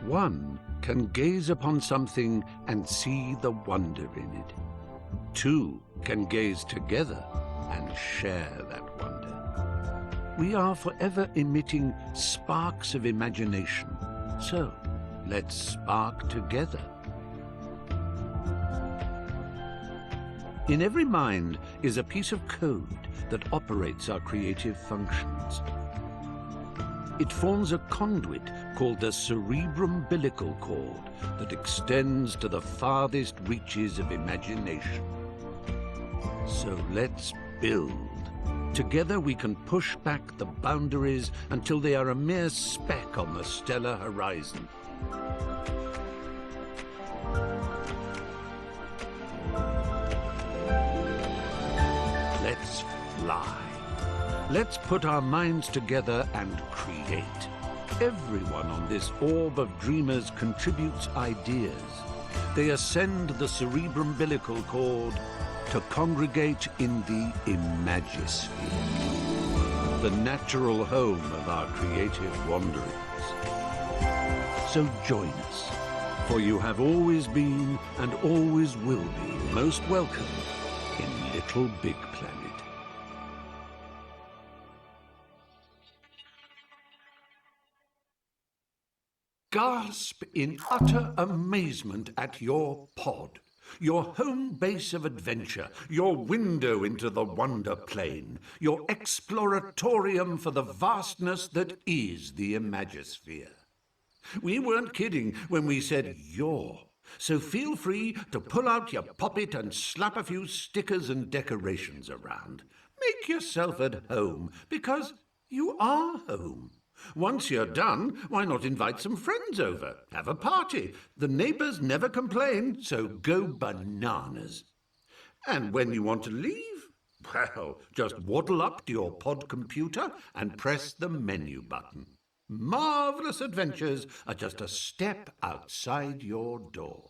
One can gaze upon something and see the wonder in it. Two can gaze together and share that wonder. We are forever emitting sparks of imagination, so let's spark together. In every mind is a piece of code that operates our creative functions. It forms a conduit called the cerebrum-umbilical cord that extends to the farthest reaches of imagination. So let's build. Together we can push back the boundaries until they are a mere speck on the stellar horizon. Let's fly. Let's put our minds together and create. Everyone on this orb of dreamers contributes ideas. They ascend the cerebrum-umbilical cord to congregate in the Imagisphere, the natural home of our creative wanderings. So join us, for you have always been and always will be most welcome in Little Big Planet. Gasp in utter amazement at your pod, your home base of adventure, your window into the wonder plane, your exploratorium for the vastness that is the Imagisphere. We weren't kidding when we said your, so feel free to pull out your poppet and slap a few stickers and decorations around. Make yourself at home, because you are home. Once you're done, why not invite some friends over? Have a party. The neighbors never complain, so go bananas. And when you want to leave, well, just waddle up to your pod computer and press the menu button. Marvelous adventures are just a step outside your door.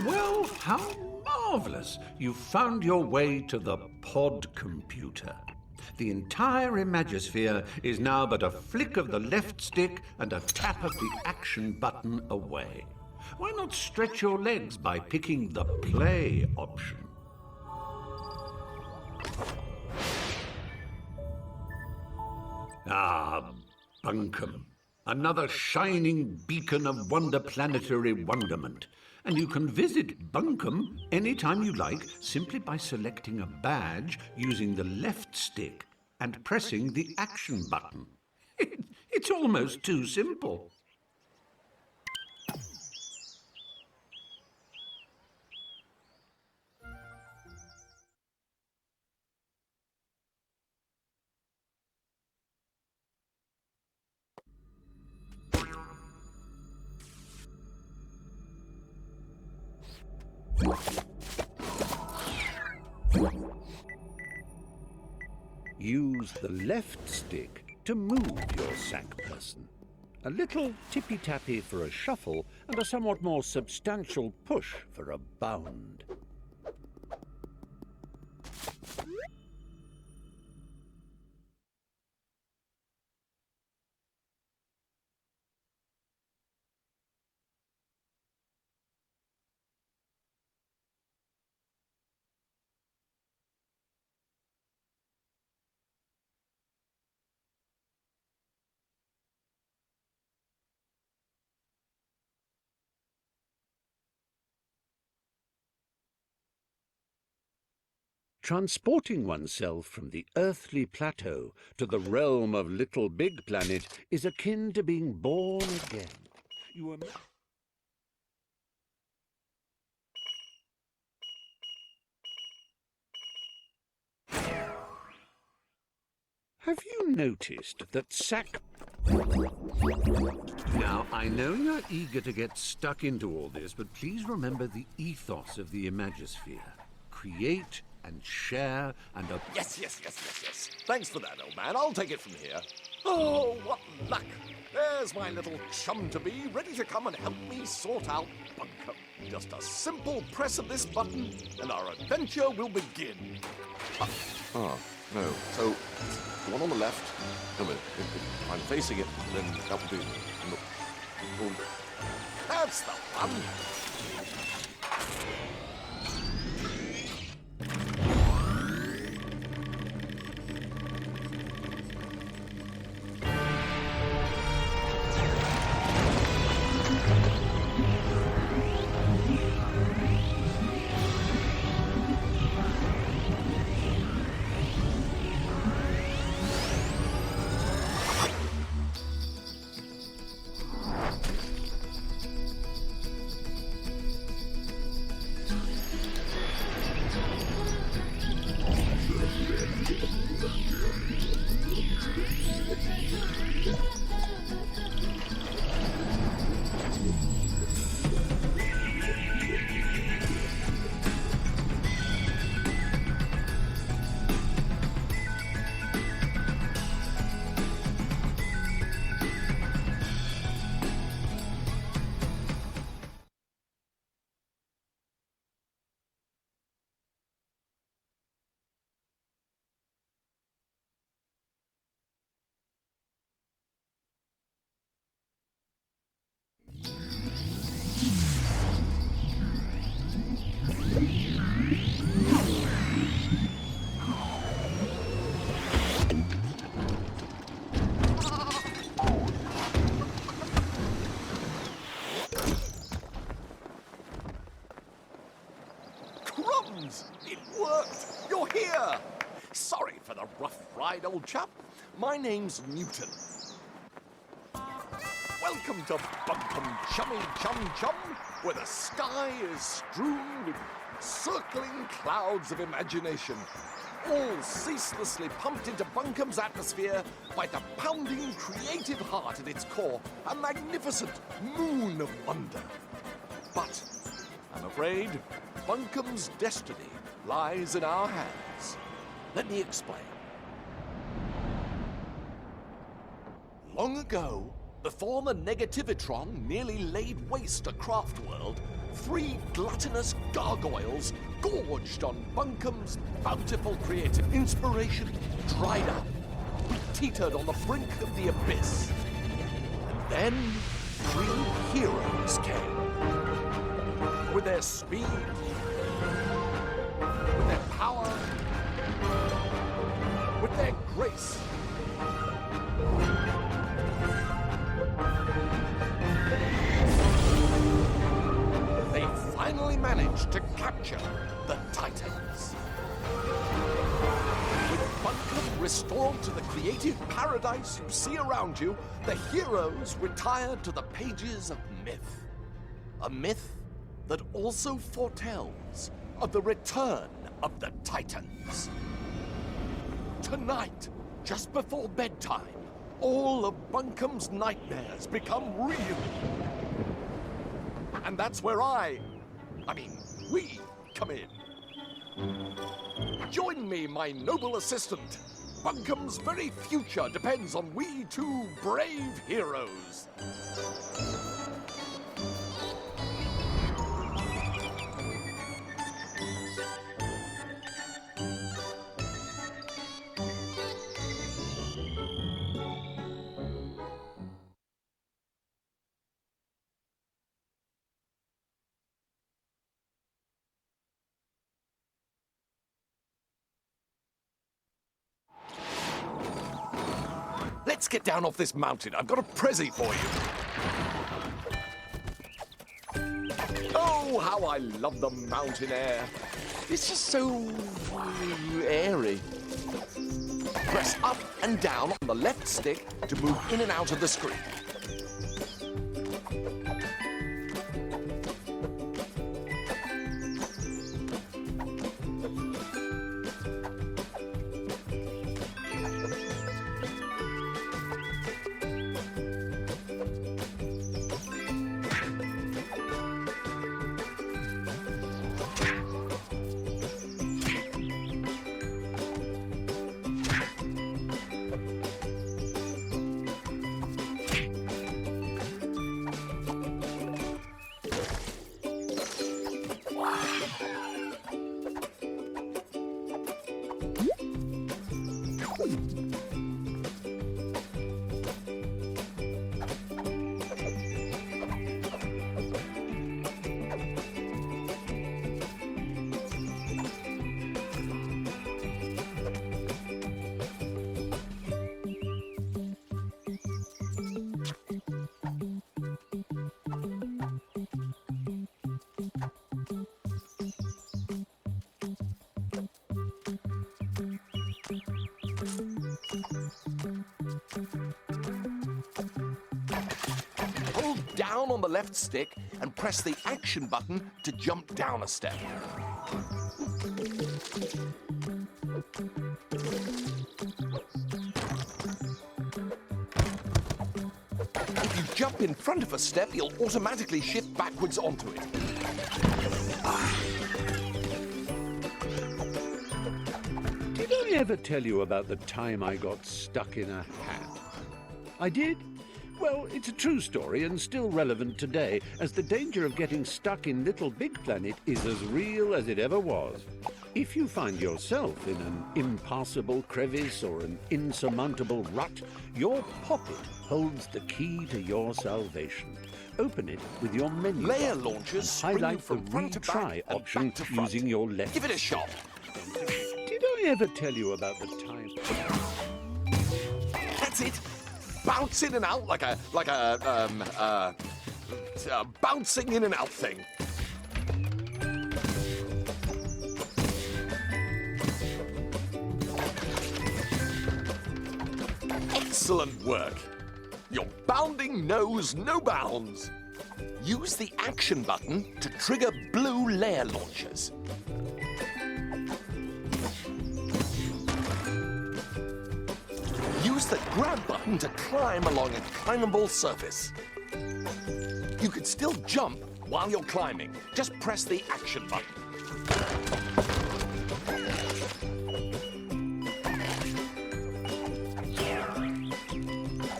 Well, how marvelous! You've found your way to the pod computer. The entire Imagisphere is now but a flick of the left stick and a tap of the action button away. Why not stretch your legs by picking the play option? Ah, Bunkum. Another shining beacon of wonder-planetary wonderment. And you can visit Bunkum anytime you like simply by selecting a badge using the left stick and pressing the action button. It's almost too simple. Use the left stick to move your sack person. A little tippy-tappy for a shuffle and a somewhat more substantial push for a bound. Transporting oneself from the earthly plateau to the realm of Little Big Planet is akin to being born again. Have you noticed that sack... Now, I know you're eager to get stuck into all this, but please remember the ethos of the Imagisphere. Create and share and... Yes. Thanks for that, old man. I'll take it from here. Oh, what luck. There's my little chum-to-be, ready to come and help me sort out Bunkum. Just a simple press of this button, and our adventure will begin. No. So, the one on the left. No, wait. If I'm facing it, then that will do. Oh, that's the one. It worked! You're here! Sorry for the rough ride, old chap. My name's Newton. Welcome to Bunkum Chummy Chum Chum, where the sky is strewn with circling clouds of imagination, all ceaselessly pumped into Bunkum's atmosphere by the pounding creative heart at its core, a magnificent moon of wonder. But I'm afraid Bunkum's destiny lies in our hands. Let me explain. Long ago, before the Negativitron nearly laid waste a craft world, Three gluttonous gargoyles gorged on Bunkum's bountiful creative inspiration dried up. We teetered on the brink of the abyss. And then three heroes came. With their speed, with their power, with their grace. They finally managed to capture the Titans. With Bunkum restored to the creative paradise you see around you, the heroes retired to the pages of myth. A myth that also foretells of the return of the Titans. Tonight, just before bedtime, all of Bunkum's nightmares become real. And that's where we come in. Join me, my noble assistant. Bunkum's very future depends on we two brave heroes. Let's get down off this mountain. I've got a present for you. Oh, how I love the mountain air. It's just so airy. Press up and down on the left stick to move in and out of the screen. Hold down on the left stick and press the action button to jump down a step. If you jump in front of a step, you'll automatically shift backwards onto it. Did I ever tell you about the time I got stuck in a hat? I did? Well, it's a true story and still relevant today, as the danger of getting stuck in Little Big Planet is as real as it ever was. If you find yourself in an impassable crevice or an insurmountable rut, your pocket holds the key to your salvation. Open it with your menu Layer button launchers and highlight the spring from front to back retry and option back to front. using your left. Give it a shot. Did I ever tell you about the time? That's it. Bounce in and out like a bouncing in and out thing. Excellent work. Your bounding knows no bounds. Use the action button to trigger blue layer launchers. Use the grab button to climb along a climbable surface. You could still jump while you're climbing. Just press the action button.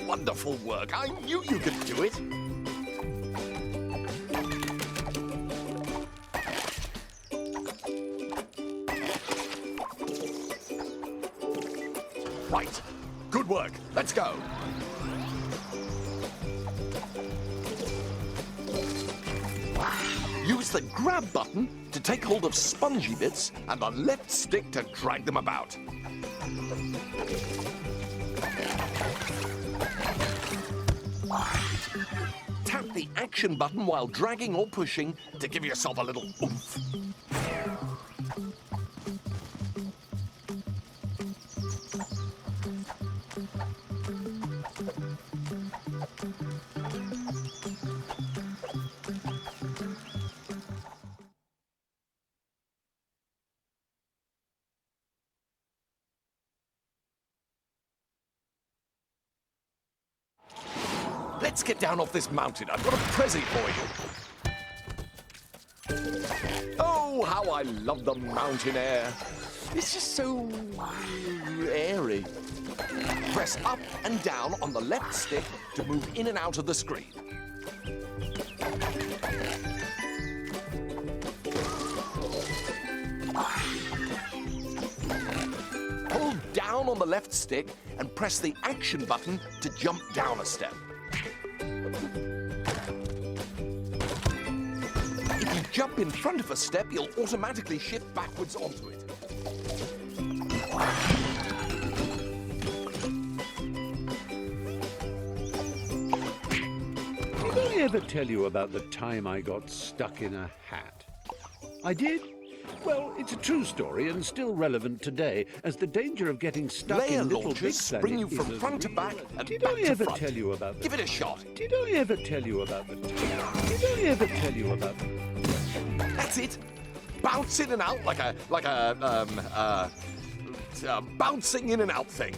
Wonderful work. I knew you could do it. Right. Good work. Let's go. Use the grab button to take hold of spongy bits and the left stick to drag them about. Tap the action button while dragging or pushing to give yourself a little oomph. Let's get down off this mountain. I've got a present for you. Oh, how I love the mountain air. It's just so airy. Press up and down on the left stick to move in and out of the screen. Hold down on the left stick and press the action button to jump down a step. If you jump in front of a step, you'll automatically shift backwards onto it. Did I ever tell you about the time I got stuck in a hat? I did? Well, it's a true story and still relevant today, as the danger of getting stuck Layer in Little Big launchers Planet bring you is from as front to real back as- and Did back I to ever front. tell you about Give it a shot. Did I ever tell you about the time? Did I ever tell you about That's it. Bounce in and out like a bouncing in and out thing.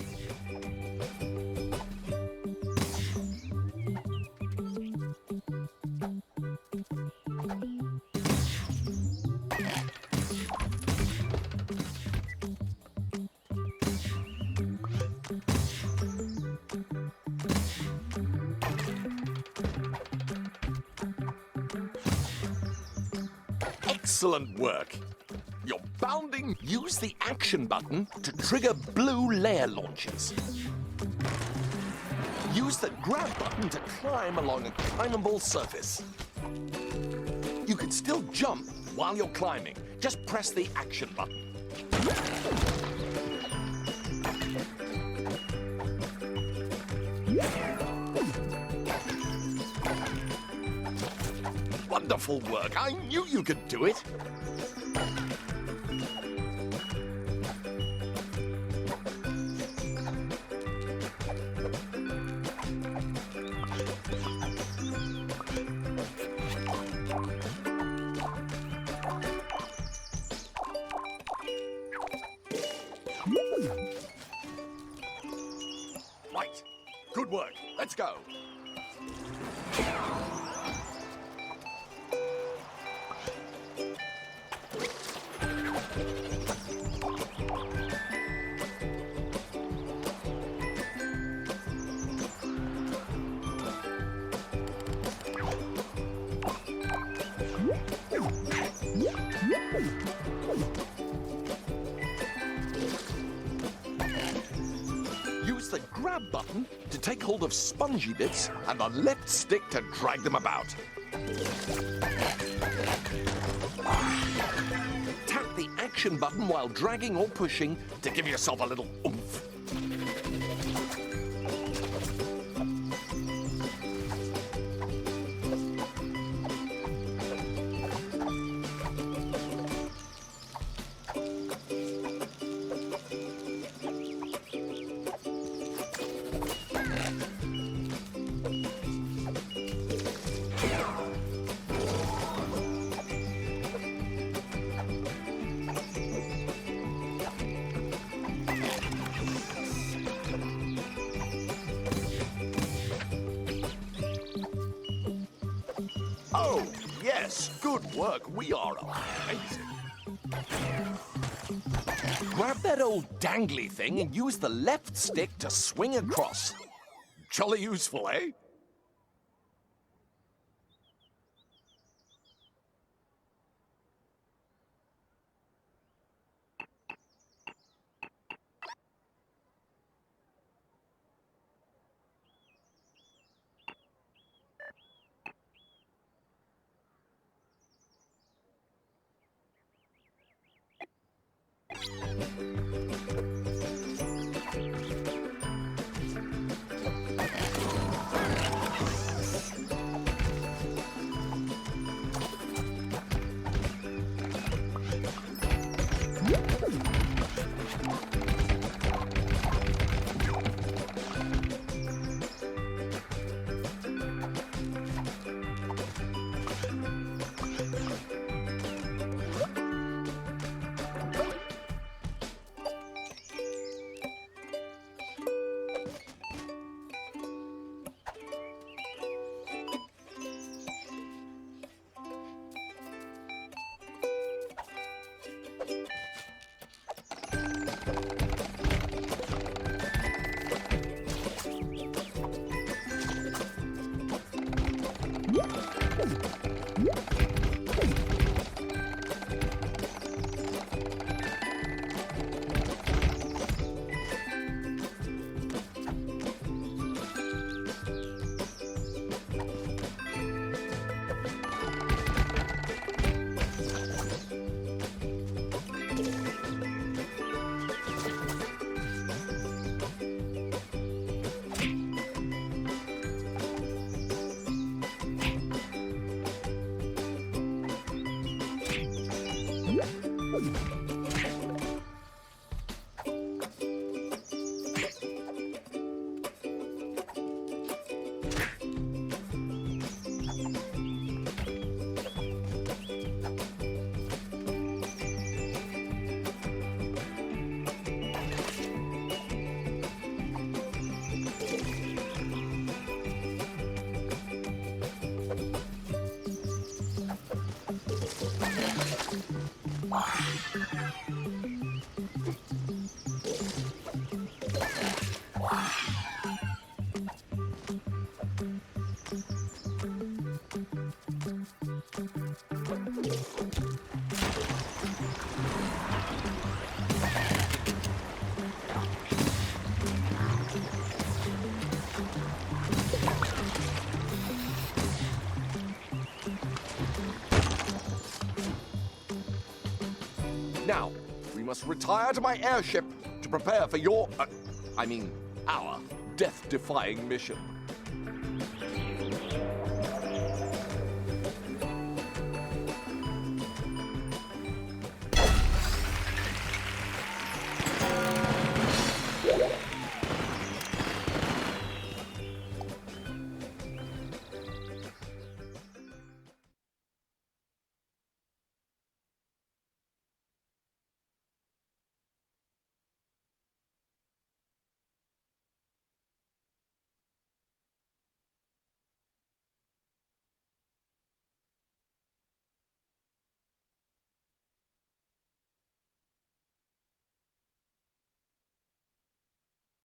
Excellent work. You're bounding. Use the action button to trigger blue layer launches. Use the grab button to climb along a climbable surface. You can still jump while you're climbing. Just press the action button. Wonderful work. I knew you could do it. Right. Good work. Let's go. Use the grab button to take hold of spongy bits and the left stick to drag them about. Tap the action button while dragging or pushing to give yourself a little oomph. Oh, yes, good work. We are amazing. Grab that old dangly thing and use the left stick to swing across. Jolly useful, eh? Now, we must retire to my airship to prepare for your, our death-defying mission.